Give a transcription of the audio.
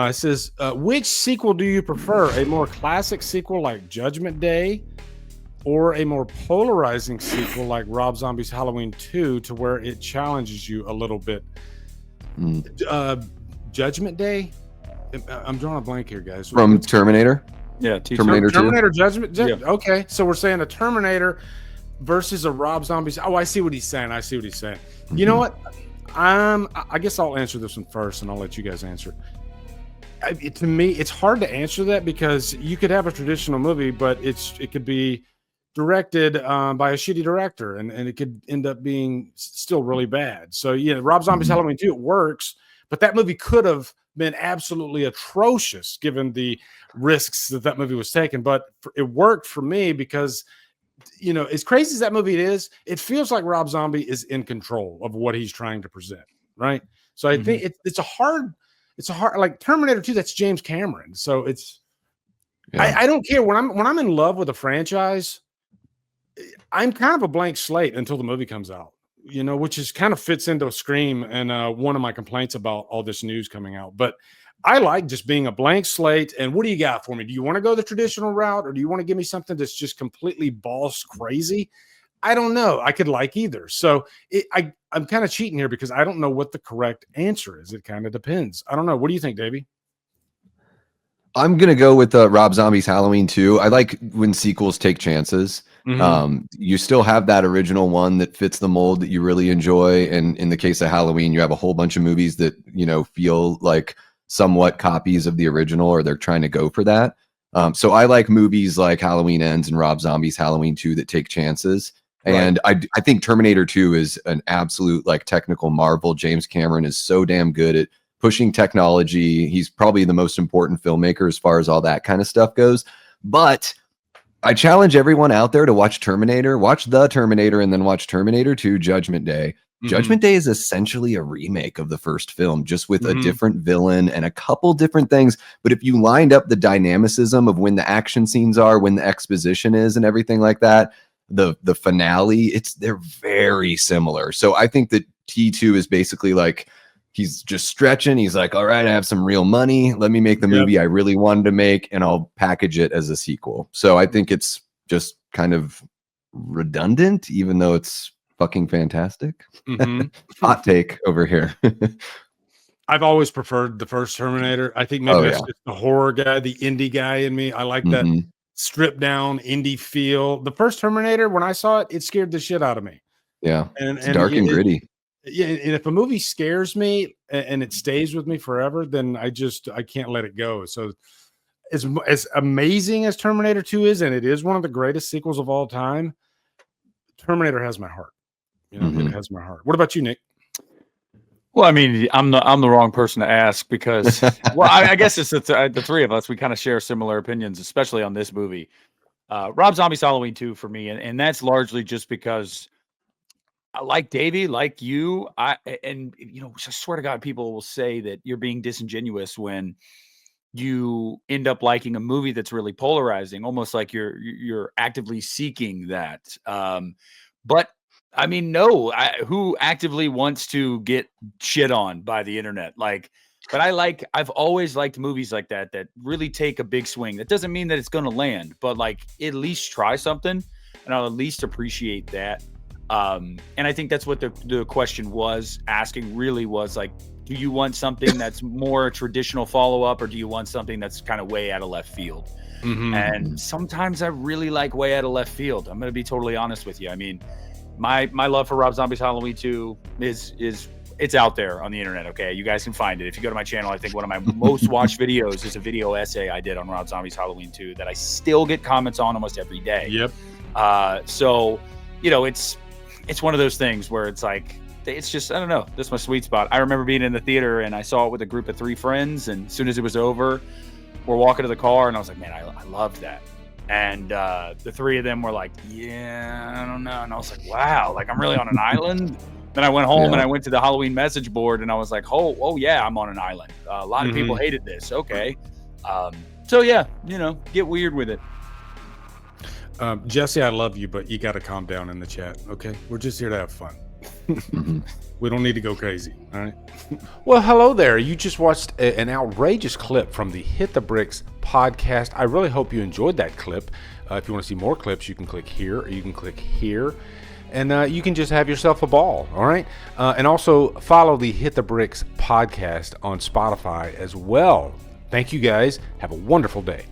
It says, which sequel do you prefer? A more classic sequel like Judgment Day, or a more polarizing sequel like Rob Zombie's Halloween 2, to where it challenges you a little bit? Judgment Day? I'm drawing a blank here, guys. From Terminator? Yeah, Terminator 2. Terminator Judgment. Yeah. Okay, so we're saying a Terminator versus a Rob Zombie's. Oh, I see what he's saying. You know what? I guess I'll answer this one first, and I'll let you guys answer. To me, it's hard to answer that, because you could have a traditional movie, but it could be directed by a shitty director, and it could end up being still really bad. So yeah, Rob Zombie's Halloween 2, it works, but that movie could have been absolutely atrocious given the risks that movie was taking. But it worked for me because, as crazy as that movie is, it feels like Rob Zombie is in control of what he's trying to present, right? So I think it's a hard, like Terminator 2, that's James Cameron. So I don't care when I'm in love with a franchise, I'm kind of a blank slate until the movie comes out, which is kind of fits into Scream and one of my complaints about all this news coming out. But I like just being a blank slate. And what do you got for me? Do you want to go the traditional route, or do you want to give me something that's just completely balls crazy? I don't know. I could like either. So I'm kind of cheating here because I don't know what the correct answer is. It kind of depends. I don't know. What do you think, Davey? I'm going to go with Rob Zombie's Halloween 2. I like when sequels take chances. You still have that original one that fits the mold that you really enjoy. And in the case of Halloween, you have a whole bunch of movies that, feel like somewhat copies of the original, or they're trying to go for that. So I like movies like Halloween Ends and Rob Zombie's Halloween 2 that take chances. Right. And I think Terminator 2 is an absolute technical marvel. James Cameron is so damn good at pushing technology. He's probably the most important filmmaker as far as all that kind of stuff goes. But I challenge everyone out there to watch The Terminator, and then watch Terminator 2 Judgment Day. Judgment Day is essentially a remake of the first film, just with a different villain and a couple different things. But if you lined up the dynamicism of when the action scenes are, when the exposition is, and everything like that, the finale, they're very similar. So I think that T2 is basically he's just stretching. He's like, all right, I have some real money. Let me make the movie I really wanted to make, and I'll package it as a sequel. So I think it's just kind of redundant, even though it's fucking fantastic. Hot take over here. I've always preferred the first Terminator. I think maybe that's just the horror guy, the indie guy in me. I like that stripped down indie feel. The first Terminator, when I saw it, it scared the shit out of me. Yeah, it's dark and gritty. Yeah, and if a movie scares me and it stays with me forever, then I can't let it go. So as amazing as Terminator 2 is, and it is one of the greatest sequels of all time, Terminator has my heart. It has my heart. What about you, Nick? Well, I mean, I'm the wrong person to ask because, well, I guess it's the three of us. We kind of share similar opinions, especially on this movie. Rob Zombie's Halloween 2 for me, and that's largely just because, like Davey, like you, I swear to God, people will say that you're being disingenuous when you end up liking a movie that's really polarizing, almost like you're actively seeking that. But I mean, no, who actively wants to get shit on by the internet? But I've always liked movies like that really take a big swing. That doesn't mean that it's going to land, but at least try something, and I'll at least appreciate that. And I think that's what the question was asking, really was do you want something that's more traditional follow-up, or do you want something that's kind of way out of left field? And sometimes I really like way out of left field. I'm going to be totally honest with you. I mean, my love for Rob Zombie's Halloween 2 it's out there on the internet. Okay, you guys can find it if you go to my channel. I think one of my most watched videos is a video essay I did on Rob Zombie's Halloween 2 that I still get comments on almost every day. Yep. So it's one of those things where it's just, I don't know, that's my sweet spot. I remember being in the theater and I saw it with a group of 3 friends, and as soon as it was over, we're walking to the car and I was like, man, I loved that. And the 3 of them were like, yeah, I don't know. And I was like, wow, I'm really on an island. Then I went home and I went to the Halloween message board and I was like, oh yeah, I'm on an island. A lot of people hated this. Okay. So yeah, get weird with it. Jesse, I love you, but you got to calm down in the chat. Okay. We're just here to have fun. We don't need to go crazy. All right. Well, hello there. You just watched an outrageous clip from the Hit the Bricks podcast. I really hope you enjoyed that clip. If you want to see more clips, you can click here or you can click here. And you can just have yourself a ball, all right? And also follow the Hit the Bricks podcast on Spotify as well. Thank you guys. Have a wonderful day.